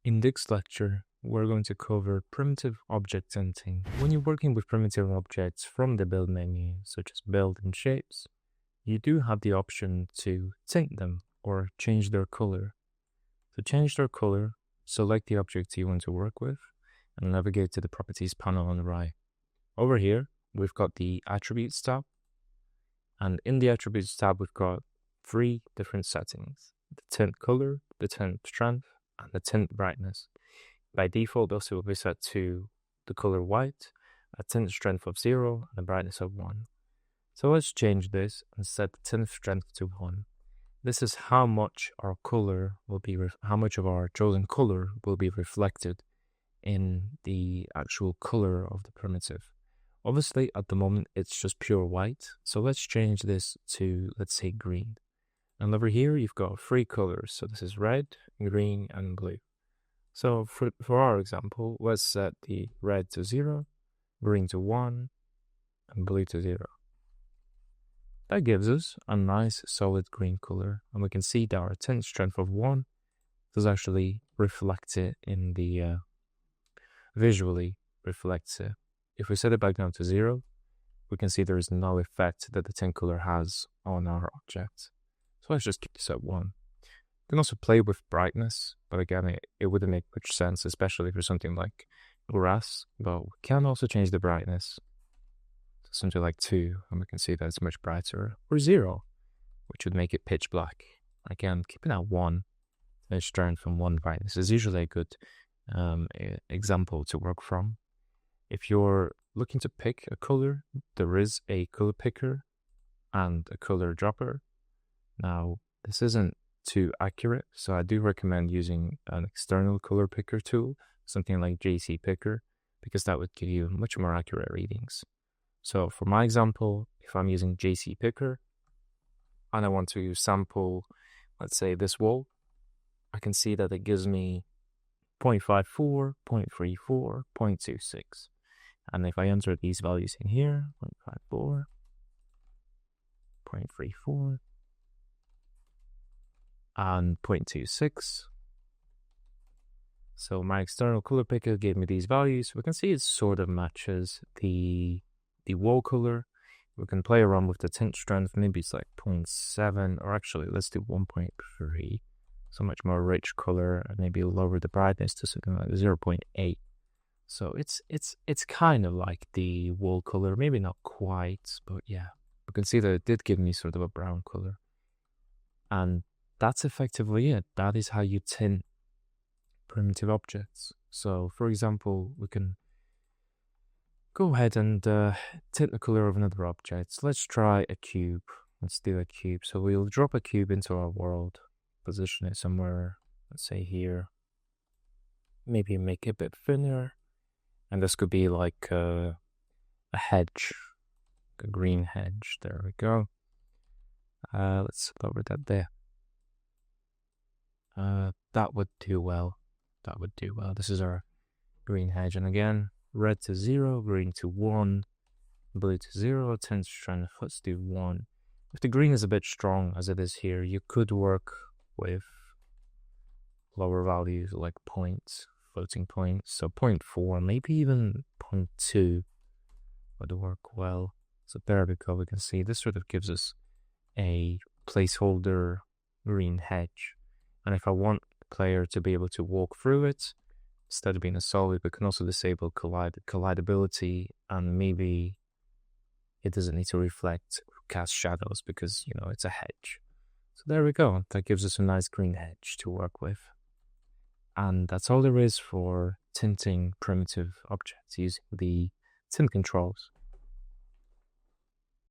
In this lecture, we're going to cover primitive object tinting. When you're working with primitive objects from the build menu, such as build and shapes, you do have the option to tint them or change their color. To change their color, select the object you want to work with and navigate to the properties panel on the right. Over here, we've got the attributes tab, and in the attributes tab, we've got 3 different settings: the tint color, the tint strength, and the tint brightness. By default, those will be set to the color white, a tint strength of 0, and a brightness of 1. So let's change this and set the tint strength to 1. This is how much our color will be, how much of our chosen color will be reflected in the actual color of the primitive. Obviously, at the moment, it's just pure white. So let's change this to, let's say, green. And over here, you've got 3 colors. So this is red, green, and blue. So for our example, let's set the red to 0, green to 1, and blue to 0. That gives us a nice solid green color. And we can see that our tint strength of 1 does actually reflect it in the, visually reflects it. If we set it back down to 0, we can see there is no effect that the tint color has on our object. So let's just keep this at 1. You can also play with brightness, but again, it wouldn't make much sense, especially for something like grass. But we can also change the brightness to something like 2, and we can see that it's much brighter, or 0, which would make it pitch black. Again, keeping at 1, tint strength from 1 brightness is usually a good example to work from. If you're looking to pick a color, there is a color picker and a color dropper. Now, this isn't too accurate, so I do recommend using an external color picker tool, something like JC Picker, because that would give you much more accurate readings. So for my example, if I'm using JC Picker and I want to sample, let's say, this wall, I can see that it gives me 0.54, 0.34, 0.26. And if I enter these values in here, 0.54, 0.34, and 0.26. So my external color picker gave me these values. We can see it sort of matches the wall color. We can play around with the tint strength. Maybe it's like 0.7, or actually let's do 1.3. So much more rich color, and maybe lower the brightness to something like 0.8. So it's kind of like the wall color, maybe not quite, but yeah. We can see that it did give me sort of a brown color. And that's effectively it. That is how you tint primitive objects. So for example, we can go ahead and tint the color of another object. So let's try a cube. Let's do a cube. So we'll drop a cube into our world, position it somewhere, let's say here. Maybe make it a bit thinner. And this could be like a hedge, a green hedge. There we go. Let's lower that there. That would do well. That would do well. This is our green hedge. And again, red to 0, green to 1, blue to 0, tint strength, let's do 1. If the green is a bit strong, as it is here, you could work with lower values like points, floating points. So 0.4, maybe even 0.2 would work well. So there we go. We can see this sort of gives us a placeholder green hedge. And if I want the player to be able to walk through it, instead of being a solid, we can also disable collidability, and maybe it doesn't need to reflect cast shadows because, you know, it's a hedge. So there we go. That gives us a nice green hedge to work with. And that's all there is for tinting primitive objects using the tint controls.